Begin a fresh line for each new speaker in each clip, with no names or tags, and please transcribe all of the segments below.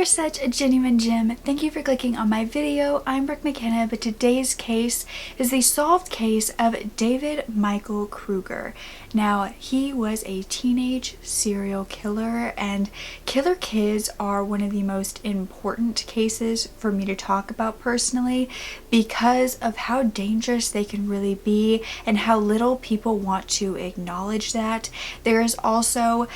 You're such a genuine gem. Thank you for clicking on my video. I'm Brooke Makenna, but today's case is the solved case of David Michael Krueger. Now, he was a teenage serial killer, and killer kids are one of the most important cases for me to talk about personally because of how dangerous they can really be and how little people want to acknowledge that. There is also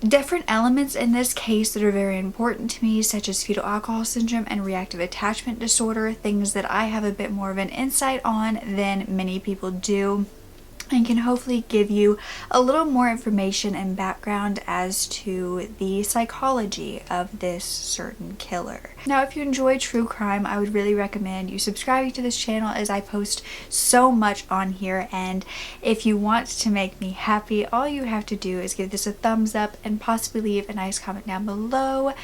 different elements in this case that are very important to me, such as fetal alcohol syndrome and reactive attachment disorder, things that I have a bit more of an insight on than many people do, and can hopefully give you a little more information and background as to the psychology of this certain killer. Now, if you enjoy true crime, I would really recommend you subscribing to this channel as I post so much on here, and if you want to make me happy, all you have to do is give this a thumbs up and possibly leave a nice comment down below.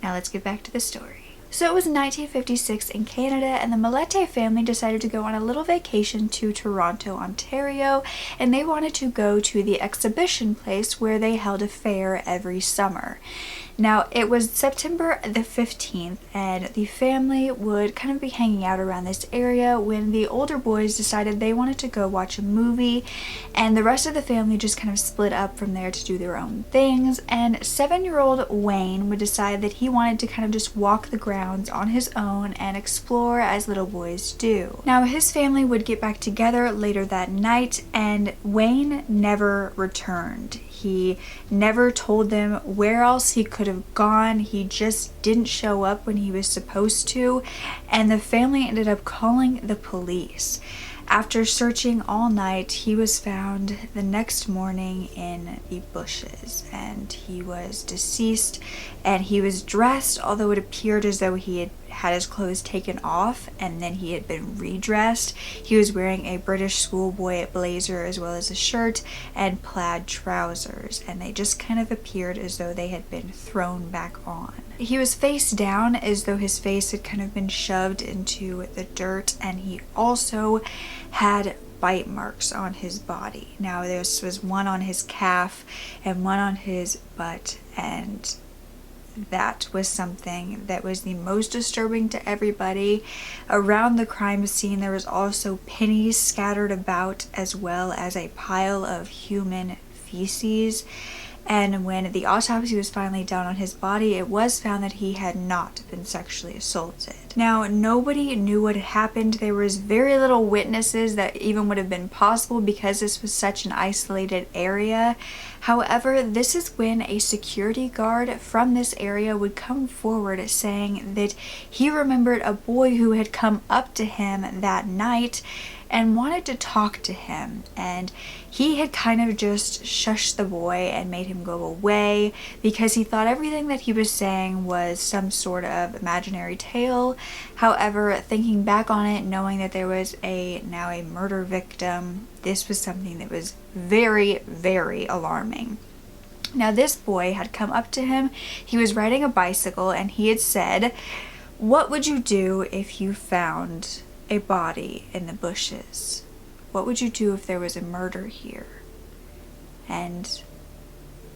Now let's get back to the story. So it was 1956 in Canada, and the Malete family decided to go on a little vacation to Toronto, Ontario, and they wanted to go to the exhibition place where they held a fair every summer. Now, it was September the 15th, and the family would kind of be hanging out around this area when the older boys decided they wanted to go watch a movie, and the rest of the family just kind of split up from there to do their own things, and 7-year-old Wayne would decide that he wanted to kind of just walk the grounds on his own and explore as little boys do. Now, his family would get back together later that night, and Wayne never returned. He never told them where else he could have gone. He just didn't show up when he was supposed to, and the family ended up calling the police. After searching all night, he was found the next morning in the bushes, and he was deceased, and he was dressed, although it appeared as though he had his clothes taken off and then he had been redressed. He was wearing a British schoolboy blazer as well as a shirt and plaid trousers, and they just kind of appeared as though they had been thrown back on. He was face down as though his face had kind of been shoved into the dirt, and he also had bite marks on his body. Now, this was one on his calf and one on his butt, and that was something that was the most disturbing to everybody. Around the crime scene, there was also pennies scattered about, as well as a pile of human feces. And when the autopsy was finally done on his body, it was found that he had not been sexually assaulted. Now, nobody knew what had happened. There was very little witnesses that even would have been possible because this was such an isolated area. However, this is when a security guard from this area would come forward saying that he remembered a boy who had come up to him that night and wanted to talk to him, and he had kind of just shushed the boy and made him go away because he thought everything that he was saying was some sort of imaginary tale. However, thinking back on it, knowing that there was now a murder victim, this was something that was very, very alarming. Now, this boy had come up to him. He was riding a bicycle, and he had said, "What would you do if you found a body in the bushes? What would you do if there was a murder here?" And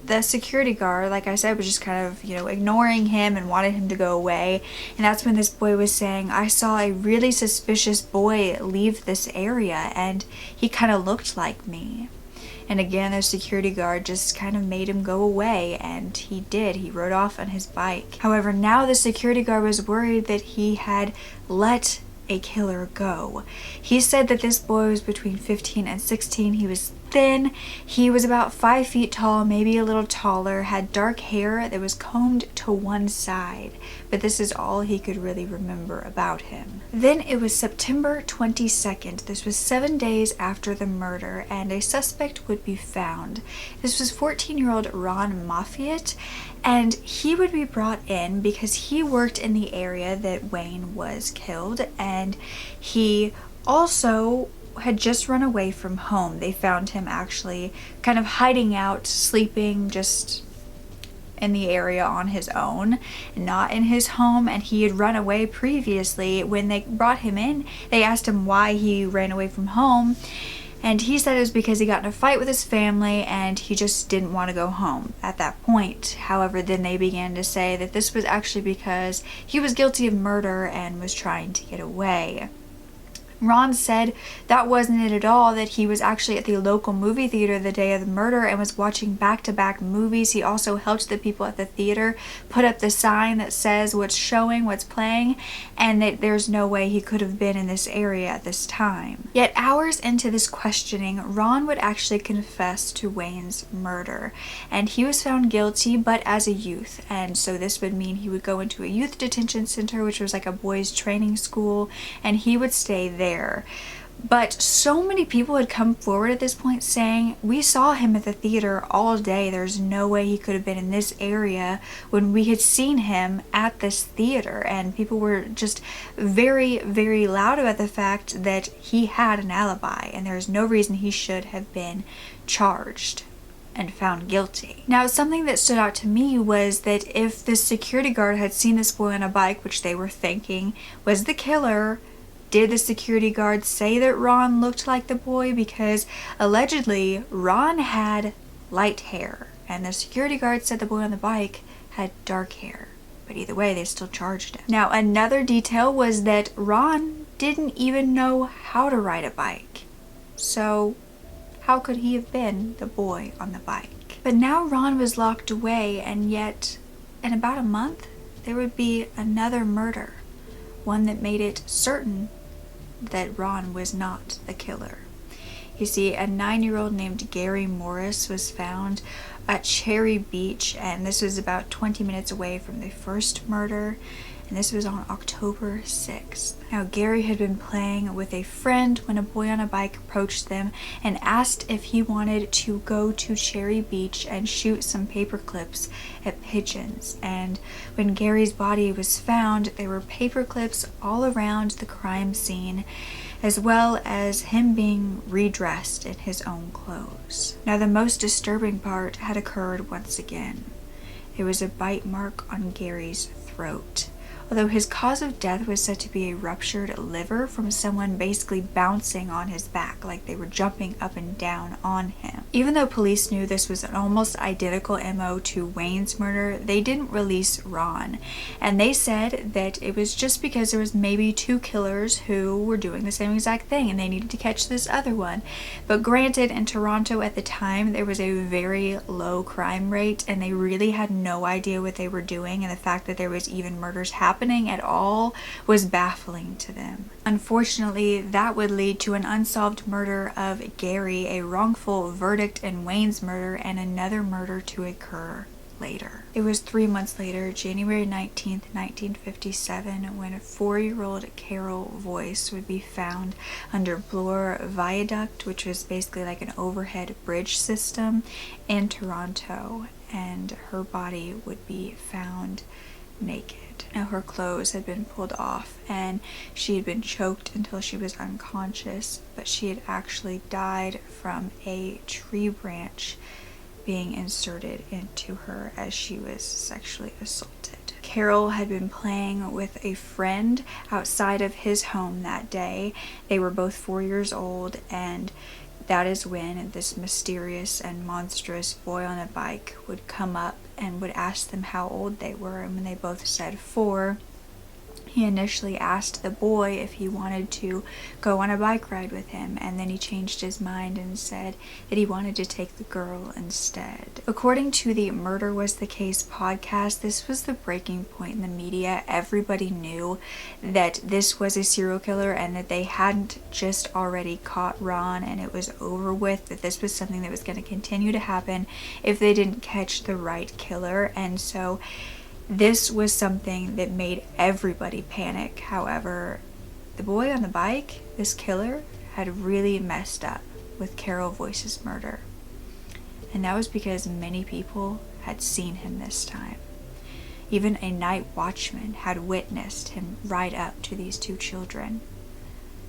the security guard, like I said, was just kind of, ignoring him and wanted him to go away. And that's when this boy was saying, "I saw a really suspicious boy leave this area, and he kind of looked like me." And again, the security guard just kind of made him go away, and he did. He rode off on his bike. However, now the security guard was worried that he had let a killer go. He said that this boy was between 15 and 16. He was thin. He was about 5 feet tall, maybe a little taller, had dark hair that was combed to one side, but this is all he could really remember about him. Then it was September 22nd. This was 7 days after the murder, and a suspect would be found. This was 14-year-old Ron Moffitt, and he would be brought in because he worked in the area that Wayne was killed, and he also had just run away from home. They found him actually kind of hiding out, sleeping just in the area on his own, not in his home, and he had run away previously. When they brought him in, they asked him why he ran away from home, And he said it was because he got in a fight with his family and he just didn't want to go home at that point. However, then they began to say that this was actually because he was guilty of murder and was trying to get away. Ron said that wasn't it at all, that he was actually at the local movie theater the day of the murder and was watching back-to-back movies. He also helped the people at the theater put up the sign that says what's showing, what's playing, and that there's no way he could have been in this area at this time. Yet hours into this questioning, Ron would actually confess to Wayne's murder, and he was found guilty, but as a youth, and so this would mean he would go into a youth detention center, which was like a boys training school, and he would stay there. But so many people had come forward at this point saying, we saw him at the theater all day, there's no way he could have been in this area when we had seen him at this theater. And people were just very, very loud about the fact that he had an alibi and there's no reason he should have been charged and found guilty. Now, something that stood out to me was that if the security guard had seen this boy on a bike, which they were thinking was the killer, did the security guard say that Ron looked like the boy? Because allegedly Ron had light hair and the security guard said the boy on the bike had dark hair. But either way, they still charged him. Now, another detail was that Ron didn't even know how to ride a bike. So how could he have been the boy on the bike? But now Ron was locked away, and yet in about a month there would be another murder. One that made it certain that Ron was not the killer. You see, a 9-year-old named Gary Morris was found at Cherry Beach, and this was about 20 minutes away from the first murder, and this was on October 6th. Now, Gary had been playing with a friend when a boy on a bike approached them and asked if he wanted to go to Cherry Beach and shoot some paper clips at pigeons. And when Gary's body was found, there were paper clips all around the crime scene, as well as him being redressed in his own clothes. Now, the most disturbing part had occurred once again. There was a bite mark on Gary's throat. Although his cause of death was said to be a ruptured liver from someone basically bouncing on his back, like they were jumping up and down on him. Even though police knew this was an almost identical MO to Wayne's murder, they didn't release Ron. And they said that it was just because there was maybe 2 killers who were doing the same exact thing and they needed to catch this other one. But granted, in Toronto at the time, there was a very low crime rate and they really had no idea what they were doing, and the fact that there was even murders happening at all was baffling to them. Unfortunately, that would lead to an unsolved murder of Gary, a wrongful verdict in Wayne's murder, and another murder to occur later. It was 3 months later, January 19th, 1957, when a 4-year-old Carol Voice would be found under Bloor Viaduct, which was basically like an overhead bridge system in Toronto, and her body would be found naked. Now, her clothes had been pulled off and she had been choked until she was unconscious, but she had actually died from a tree branch being inserted into her as she was sexually assaulted. Carol had been playing with a friend outside of his home that day. They were both 4 years old, and that is when this mysterious and monstrous boy on a bike would come up and would ask them how old they were, and when they both said 4, he initially asked the boy if he wanted to go on a bike ride with him, and then he changed his mind and said that he wanted to take the girl instead. According to the Murder Was the Case podcast, this was the breaking point in the media. Everybody knew that this was a serial killer and that they hadn't just already caught Ron and it was over with, that this was something that was going to continue to happen if they didn't catch the right killer. And so this was something that made everybody panic. However, the boy on the bike, this killer, had really messed up with Carol Voice's murder. And that was because many people had seen him this time. Even a night watchman had witnessed him ride up to these 2 children.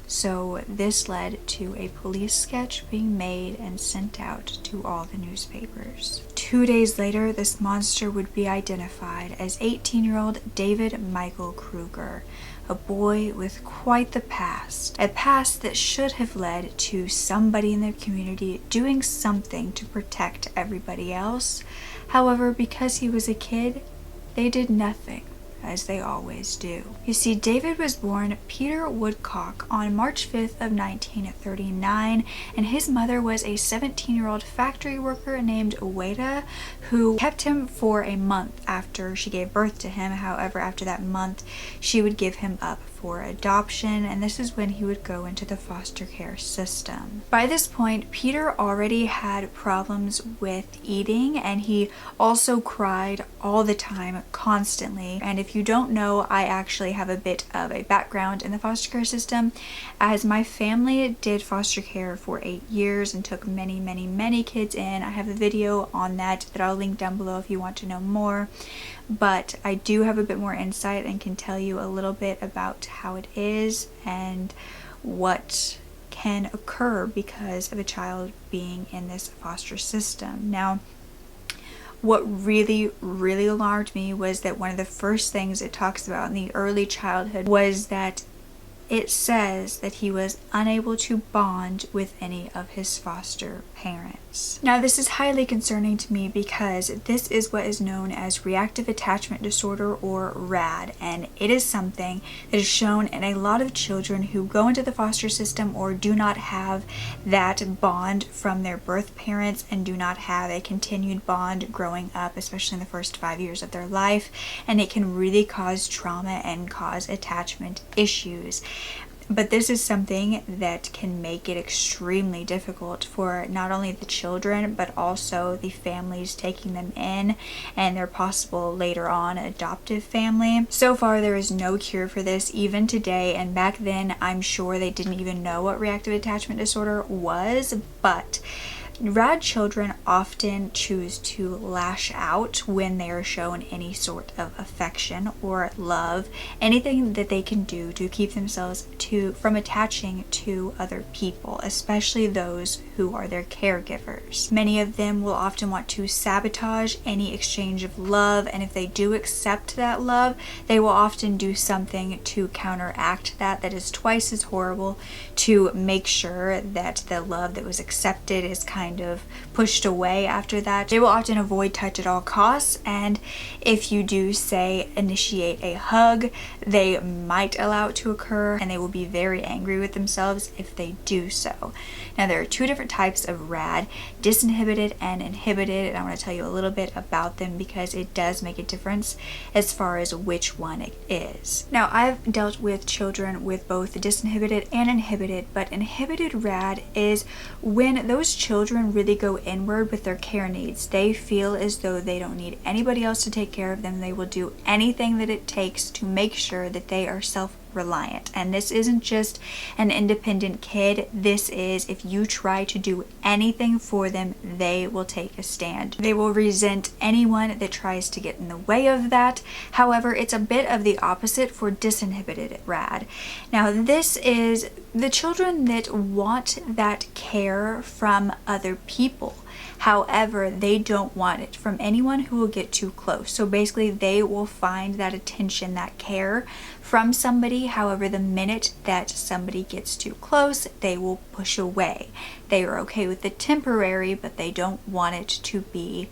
So this led to a police sketch being made and sent out to all the newspapers. 2 days later, this monster would be identified as 18-year-old David Michael Krueger, a boy with quite the past. A past that should have led to somebody in their community doing something to protect everybody else. However, because he was a kid, they did nothing, as they always do. You see, David was born Peter Woodcock on March 5th of 1939, and his mother was a 17-year-old factory worker named Makenna, who kept him for a month after she gave birth to him. However, after that month, she would give him up for adoption, and this is when he would go into the foster care system. By this point, Peter already had problems with eating, and he also cried all the time, constantly. And if you don't know, I actually have a bit of a background in the foster care system, as my family did foster care for 8 years and took many kids in. I have a video on that I'll link down below if you want to know more. But I do have a bit more insight and can tell you a little bit about how it is and what can occur because of a child being in this foster system. Now, what really alarmed me was that one of the first things it talks about in the early childhood was that it says that he was unable to bond with any of his foster parents. Now, this is highly concerning to me because this is what is known as Reactive Attachment Disorder, or RAD, and it is something that is shown in a lot of children who go into the foster system or do not have that bond from their birth parents and do not have a continued bond growing up, especially in the first 5 years of their life, and it can really cause trauma and cause attachment issues. But this is something that can make it extremely difficult for not only the children, but also the families taking them in and their possible later on adoptive family. So far, there is no cure for this even today, and back then I'm sure they didn't even know what reactive attachment disorder was, but RAD children often choose to lash out when they are shown any sort of affection or love, anything that they can do to keep themselves from attaching to other people, especially those who are their caregivers. Many of them will often want to sabotage any exchange of love, and if they do accept that love, they will often do something to counteract that is twice as horrible, to make sure that the love that was accepted is kind of pushed away after that. They will often avoid touch at all costs, and if you do, say, initiate a hug, they might allow it to occur, and they will be very angry with themselves if they do so. Now, there are two different types of RAD, disinhibited and inhibited, and I want to tell you a little bit about them because it does make a difference as far as which one it is. Now, I've dealt with children with both disinhibited and inhibited, but inhibited RAD is when those children really go inward with their care needs. They feel as though they don't need anybody else to take care of them. They will do anything that it takes to make sure that they are self-reliant. And this isn't just an independent kid. This is, if you try to do anything for them, they will take a stand. They will resent anyone that tries to get in the way of that. However, it's a bit of the opposite for disinhibited RAD. Now, this is the children that want that care from other people. However, they don't want it from anyone who will get too close. So basically, they will find that attention, that care from somebody. However, the minute that somebody gets too close, they will push away. They are okay with the temporary, but they don't want it to be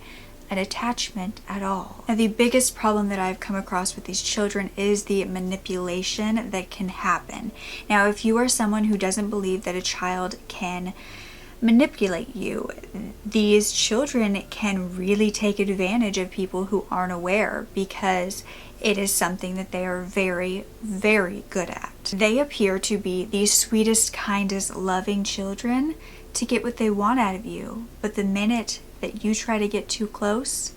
an attachment at all. Now, the biggest problem that I've come across with these children is the manipulation that can happen. Now, if you are someone who doesn't believe that a child can manipulate you, these children can really take advantage of people who aren't aware, because it is something that they are very good at. They appear to be the sweetest, kindest, loving children to get what they want out of you, but the minute that you try to get too close,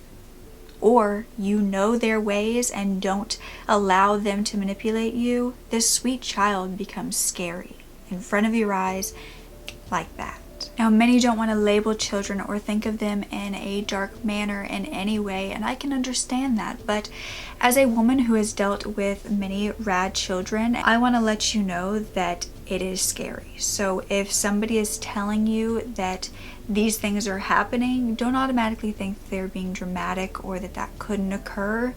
or you know their ways and don't allow them to manipulate you, this sweet child becomes scary in front of your eyes like that. Now, many don't want to label children or think of them in a dark manner in any way, and I can understand that, but as a woman who has dealt with many RAD children, I want to let you know that it is scary. So if somebody is telling you that these things are happening, don't automatically think they're being dramatic or that that couldn't occur.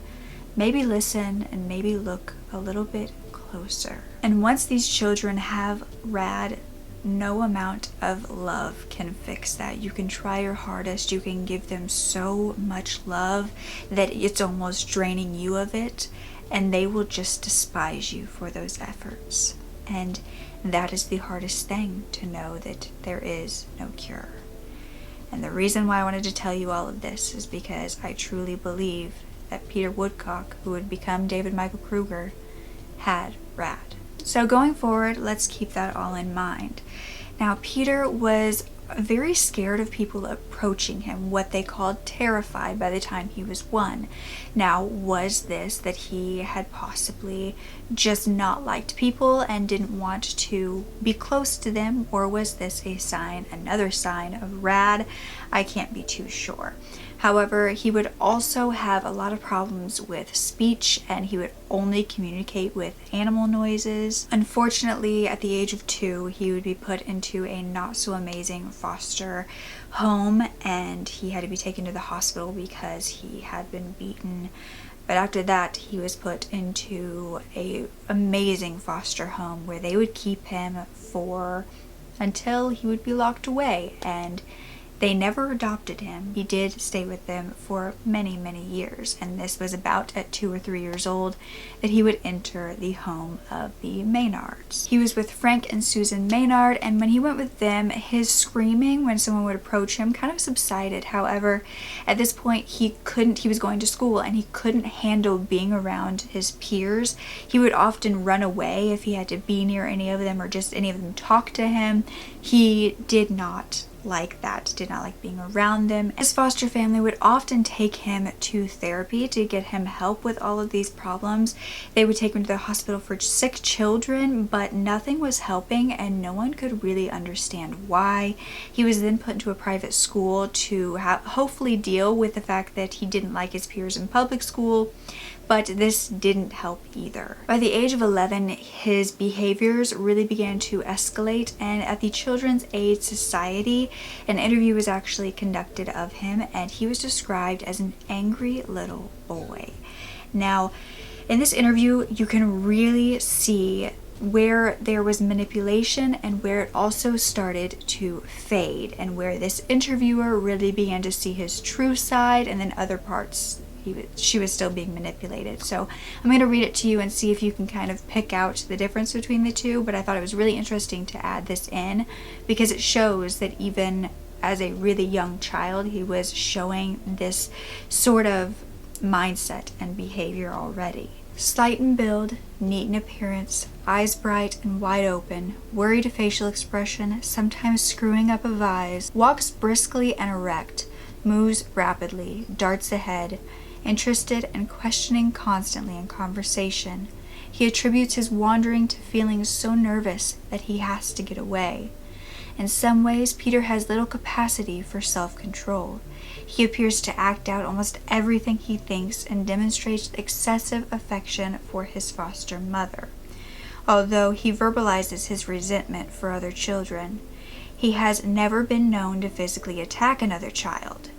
Maybe listen and maybe look a little bit closer. And once these children have RAD, no amount of love can fix that. You can try your hardest, you can give them so much love that it's almost draining you of it, and they will just despise you for those efforts. And that is the hardest thing, to know that there is no cure. And the reason why I wanted to tell you all of this is because I truly believe that Peter Woodcock, who would become David Michael Krueger, had RAD. So going forward, let's keep that all in mind. Now, Peter was very scared of people approaching him, what they called terrified, by the time he was 1. Now, was this that he had possibly just not liked people and didn't want to be close to them, or was this a sign, another sign of RAD? I can't be too sure. However, he would also have a lot of problems with speech, and he would only communicate with animal noises. Unfortunately, at the age of 2, he would be put into a not so amazing foster home, and he had to be taken to the hospital because he had been beaten. But after that, he was put into a amazing foster home where they would keep him until he would be locked away, and they never adopted him. He did stay with them for many, many years, and this was about at 2 or 3 years old that he would enter the home of the Maynards. He was with Frank and Susan Maynard, and when he went with them, his screaming when someone would approach him kind of subsided. However, at this point, he was going to school and he couldn't handle being around his peers. He would often run away if he had to be near any of them or just any of them talk to him. He did not like that, did not like being around them. His foster family would often take him to therapy to get him help with all of these problems. They would take him to the hospital for sick children, but nothing was helping and no one could really understand why. He was then put into a private school to hopefully deal with the fact that he didn't like his peers in public school, but this didn't help either. By the age of 11, his behaviors really began to escalate, and at the Children's Aid Society, an interview was actually conducted of him, and he was described as an angry little boy. Now, in this interview, you can really see where there was manipulation and where it also started to fade, and where this interviewer really began to see his true side, and then other parts she was still being manipulated. So I'm going to read it to you and see if you can kind of pick out the difference between the two, but I thought it was really interesting to add this in because it shows that even as a really young child, he was showing this sort of mindset and behavior already. Slight in build, neat in appearance, eyes bright and wide open, worried facial expression, sometimes screwing up of eyes, walks briskly and erect, moves rapidly, darts ahead, interested and questioning constantly in conversation. He attributes his wandering to feeling so nervous that he has to get away. In some ways, Peter has little capacity for self-control. He appears to act out almost everything he thinks and demonstrates excessive affection for his foster mother. Although he verbalizes his resentment for other children, he has never been known to physically attack another child.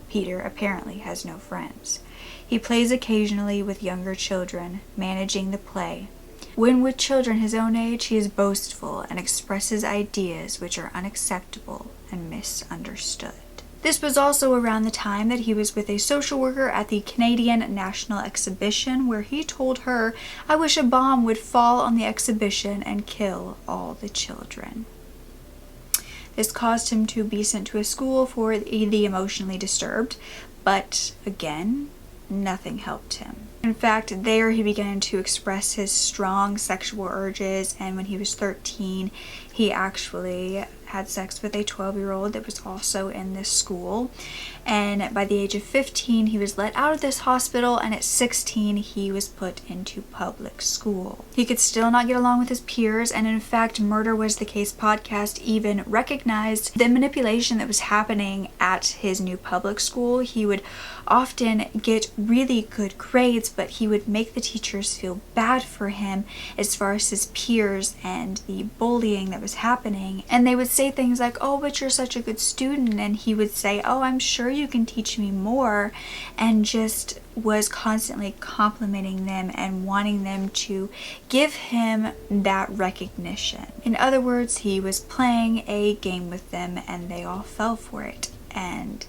Peter apparently has no friends. He plays occasionally with younger children, managing the play. When with children his own age, he is boastful and expresses ideas which are unacceptable and misunderstood. This was also around the time that he was with a social worker at the Canadian National Exhibition, where he told her, "I wish a bomb would fall on the exhibition and kill all the children." This caused him to be sent to a school for the emotionally disturbed, but again, nothing helped him. In fact, there he began to express his strong sexual urges, and when he was 13, he actually had sex with a 12-year-old that was also in this school. And by the age of 15, he was let out of this hospital, and at 16, he was put into public school. He could still not get along with his peers, and in fact, Murder Was the Case podcast even recognized the manipulation that was happening at his new public school. He would often get really good grades, but he would make the teachers feel bad for him as far as his peers and the bullying that was happening. And they would say things like, "Oh, but you're such a good student," and he would say, "Oh, I'm sure you can teach me more," and just was constantly complimenting them and wanting them to give him that recognition. In other words, he was playing a game with them, and they all fell for it. And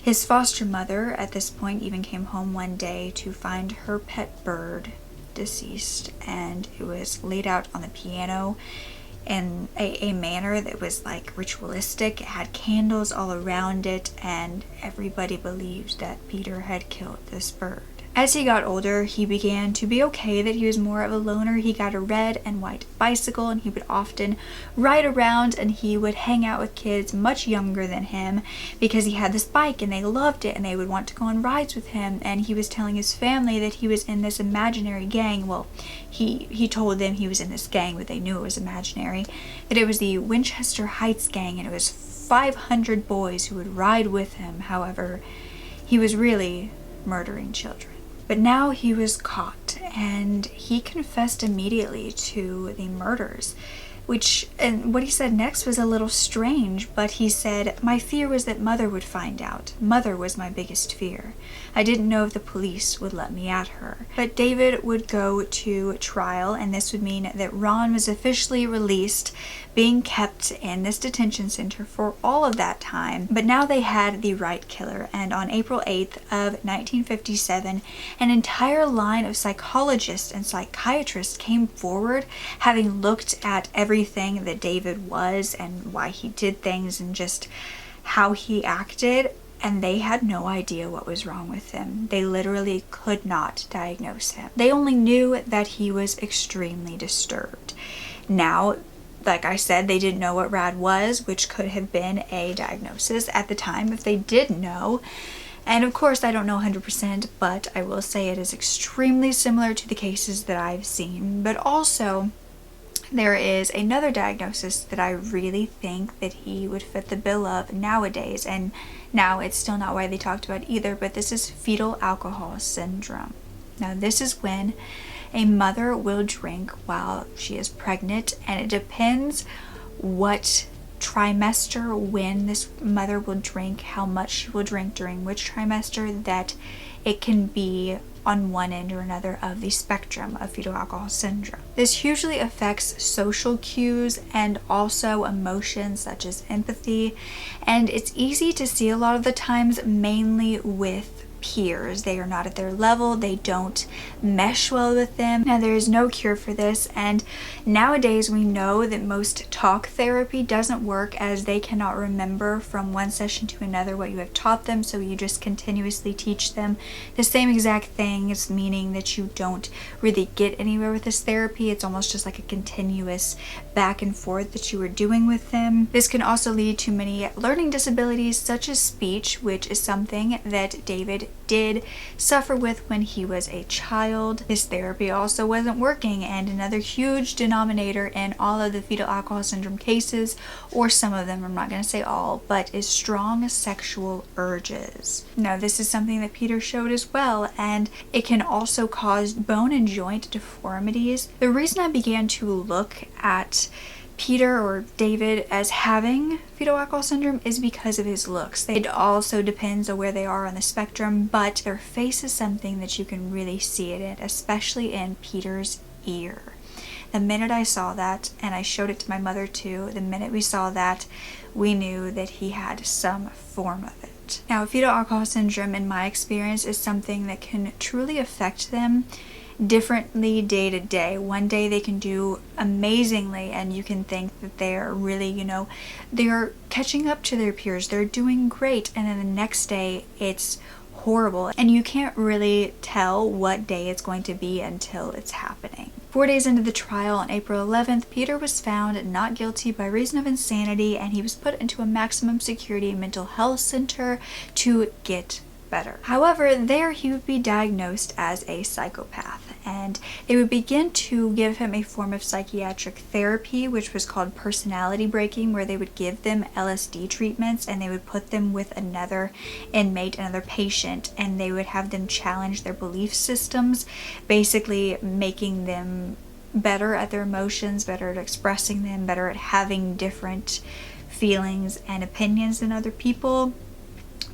his foster mother at this point even came home one day to find her pet bird deceased, and it was laid out on the piano in a manner that was like ritualistic. It had candles all around it, and everybody believed that Peter had killed this bird. As he got older, he began to be okay that he was more of a loner. He got a red and white bicycle, and he would often ride around, and he would hang out with kids much younger than him because he had this bike and they loved it and they would want to go on rides with him. And he was telling his family that he was in this imaginary gang. Well, he told them he was in this gang, but they knew it was imaginary. That it was the Winchester Heights gang, and it was 500 boys who would ride with him. However, he was really murdering children. But now he was caught, and he confessed immediately to the murders, and what he said next was a little strange, but he said, "My fear was that Mother would find out. Mother was my biggest fear. I didn't know if the police would let me at her." But David would go to trial, and this would mean that Ron was officially released, being kept in this detention center for all of that time. But now they had the right killer, and on April 8th of 1957, an entire line of psychologists and psychiatrists came forward, having looked at everything that David was and why he did things and just how he acted, and they had no idea what was wrong with him. They literally could not diagnose him. They only knew that he was extremely disturbed. Now, like I said, they didn't know what RAD was, which could have been a diagnosis at the time if they did know. And of course, I don't know 100%, but I will say it is extremely similar to the cases that I've seen. But also, there is another diagnosis that I really think that he would fit the bill of nowadays, and now it's still not widely talked about either, but this is Fetal Alcohol Syndrome. Now, this is when a mother will drink while she is pregnant, and it depends what trimester when this mother will drink, how much she will drink during which trimester, that it can be on one end or another of the spectrum of fetal alcohol syndrome. This hugely affects social cues and also emotions such as empathy, and it's easy to see a lot of the times mainly with peers. They are not at their level, they don't mesh well with them. Now, there is no cure for this, and nowadays we know that most talk therapy doesn't work, as they cannot remember from one session to another what you have taught them, so you just continuously teach them the same exact things, meaning that you don't really get anywhere with this therapy. It's almost just like a continuous back and forth that you are doing with them. This can also lead to many learning disabilities such as speech, which is something that David did suffer with when he was a child. His therapy also wasn't working, and another huge denominator in all of the fetal alcohol syndrome cases, or some of them, I'm not going to say all, but is strong sexual urges. Now, this is something that Peter showed as well, and it can also cause bone and joint deformities. The reason I began to look at Peter or David as having fetal alcohol syndrome is because of his looks. It also depends on where they are on the spectrum, but their face is something that you can really see it in, especially in Peter's ear. The minute I saw that, and I showed it to my mother too, the minute we saw that, we knew that he had some form of it. Now, fetal alcohol syndrome, in my experience, is something that can truly affect them differently day to day. One day they can do amazingly, and you can think that they're really, they're catching up to their peers, they're doing great, and then the next day it's horrible, and you can't really tell what day it's going to be until it's happening. 4 days into the trial, on April 11th, Peter was found not guilty by reason of insanity, and he was put into a maximum security mental health center to get better. However, there he would be diagnosed as a psychopath, and they would begin to give him a form of psychiatric therapy, which was called personality breaking, where they would give them LSD treatments and they would put them with another inmate, another patient, and they would have them challenge their belief systems, basically making them better at their emotions, better at expressing them, better at having different feelings and opinions than other people.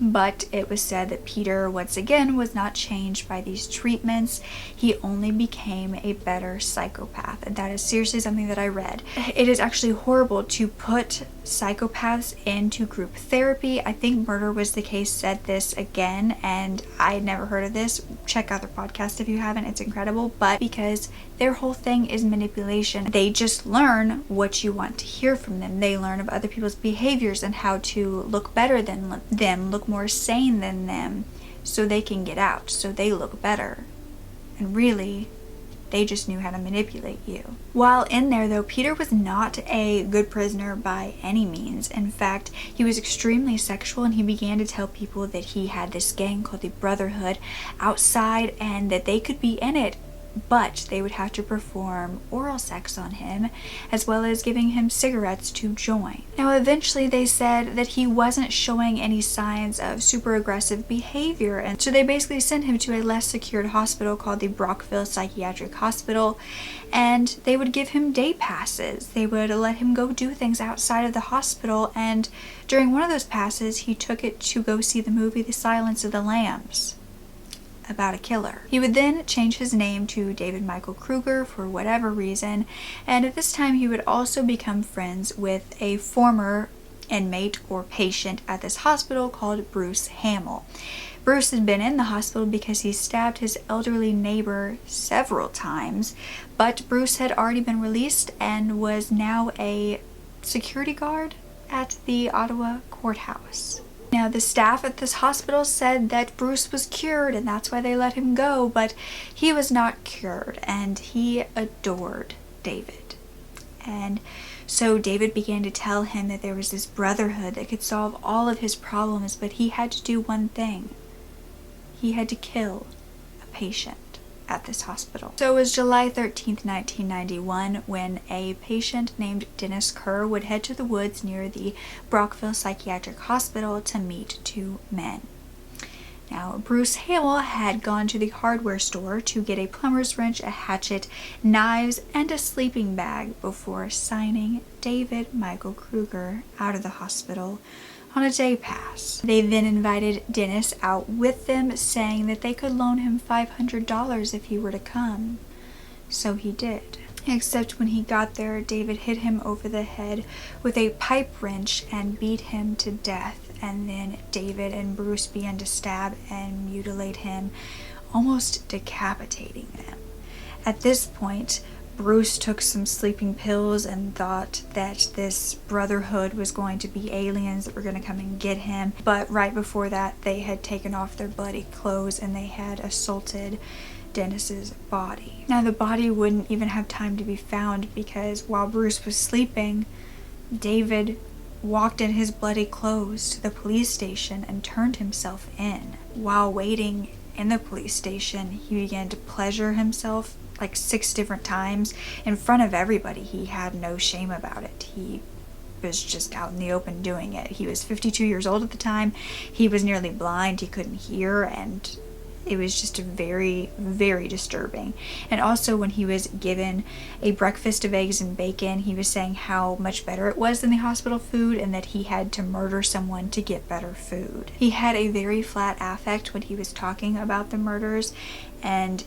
But it was said that Peter, once again, was not changed by these treatments. He only became a better psychopath. And that is seriously something that I read. It is actually horrible to put psychopaths into group therapy. I think Murder Was the Case said this again, and I had never heard of this. Check out their podcast if you haven't. It's incredible. But because their whole thing is manipulation, they just learn what you want to hear from them. They learn of other people's behaviors and how to look better than them, look more sane than them, so they can get out, so they look better. And really, they just knew how to manipulate you. While in there, though, Peter was not a good prisoner by any means. In fact, he was extremely sexual, and he began to tell people that he had this gang called the Brotherhood outside and that they could be in it, but they would have to perform oral sex on him, as well as giving him cigarettes to join. Now, eventually they said that he wasn't showing any signs of super aggressive behavior, and so they basically sent him to a less secured hospital called the Brockville Psychiatric Hospital, and they would give him day passes. They would let him go do things outside of the hospital, and during one of those passes, he took it to go see the movie The Silence of the Lambs, about a killer. He would then change his name to David Michael Krueger for whatever reason, and at this time he would also become friends with a former inmate or patient at this hospital called Bruce Hamill. Bruce had been in the hospital because he stabbed his elderly neighbor several times, but Bruce had already been released and was now a security guard at the Ottawa courthouse. Now, the staff at this hospital said that Bruce was cured and that's why they let him go, but he was not cured, and he adored David. And so David began to tell him that there was this brotherhood that could solve all of his problems, but he had to do one thing. He had to kill a patient at this hospital. So it was July 13th, 1991, when a patient named Dennis Kerr would head to the woods near the Brockville Psychiatric Hospital to meet two men. Now, Bruce Hamill had gone to the hardware store to get a plumber's wrench, a hatchet, knives, and a sleeping bag before signing David Michael Krueger out of the hospital on a day pass. They then invited Dennis out with them, saying that they could loan him $500 if he were to come. So he did. Except when he got there, David hit him over the head with a pipe wrench and beat him to death. And then David and Bruce began to stab and mutilate him, almost decapitating him. At this point, Bruce took some sleeping pills and thought that this brotherhood was going to be aliens that were going to come and get him. But right before that, they had taken off their bloody clothes and they had assaulted Dennis's body. Now, the body wouldn't even have time to be found because while Bruce was sleeping, David walked in his bloody clothes to the police station and turned himself in. While waiting in the police station, he began to pleasure himself like 6 different times in front of everybody. He had no shame about it. He was just out in the open doing it. He was 52 years old at the time. He was nearly blind. He couldn't hear, and it was just very, very disturbing. And also, when he was given a breakfast of eggs and bacon, he was saying how much better it was than the hospital food and that he had to murder someone to get better food. He had a very flat affect when he was talking about the murders, and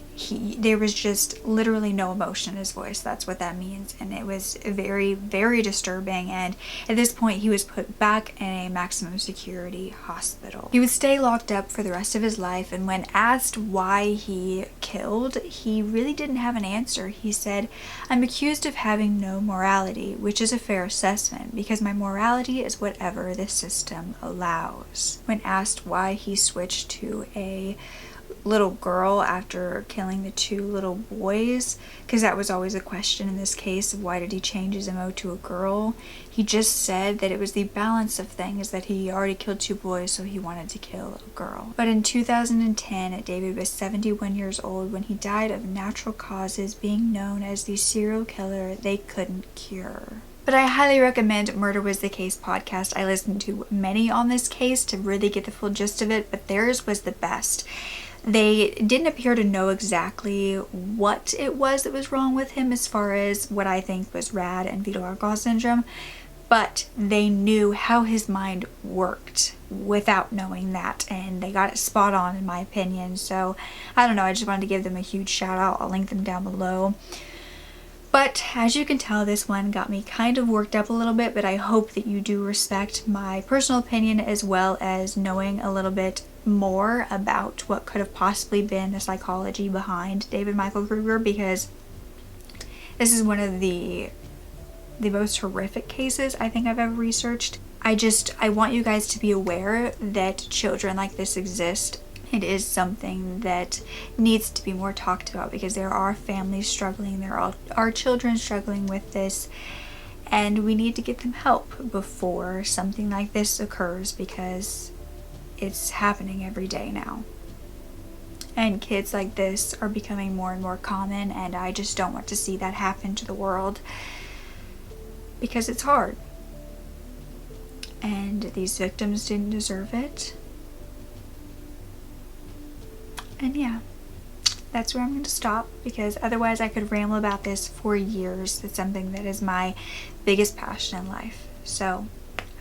there was just literally no emotion in his voice. That's what that means. And it was very, very disturbing. And at this point, he was put back in a maximum security hospital. He would stay locked up for the rest of his life. And when asked why he killed, he really didn't have an answer. He said, "I'm accused of having no morality, which is a fair assessment because my morality is whatever the system allows." When asked why he switched to a little girl after killing the 2 little boys, because that was always a question in this case of why did he change his MO to a girl. He just said that it was the balance of things, that he already killed 2 boys, so he wanted to kill a girl. But in 2010, David was 71 years old when he died of natural causes, being known as the serial killer they couldn't cure. But I highly recommend Murder Was the Case podcast. I listened to many on this case to really get the full gist of it, but theirs was the best. They didn't appear to know exactly what it was that was wrong with him as far as what I think was RAD and Fetal Alcohol Syndrome, but they knew how his mind worked without knowing that, and they got it spot on in my opinion. So I don't know, I just wanted to give them a huge shout out. I'll link them down below. But as you can tell, this one got me kind of worked up a little bit, but I hope that you do respect my personal opinion as well as knowing a little bit more about what could have possibly been the psychology behind David Michael Krueger, because this is one of the most horrific cases I think I've ever researched. I want you guys to be aware that children like this exist. It is something that needs to be more talked about because there are families struggling, there are children struggling with this, and we need to get them help before something like this occurs, because it's happening every day now. And kids like this are becoming more and more common, and I just don't want to see that happen to the world because it's hard. And these victims didn't deserve it. And yeah, that's where I'm going to stop, because otherwise I could ramble about this for years. It's something that is my biggest passion in life. So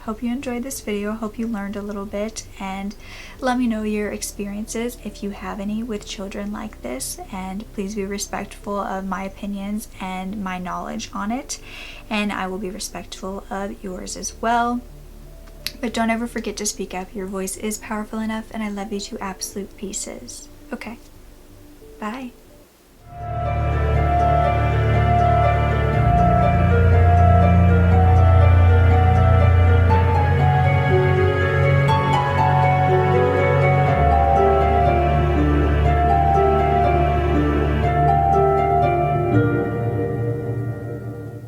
hope you enjoyed this video, hope you learned a little bit, and let me know your experiences if you have any with children like this, and please be respectful of my opinions and my knowledge on it, and I will be respectful of yours as well. But don't ever forget to speak up. Your voice is powerful enough, and I love you to absolute pieces. Okay, bye.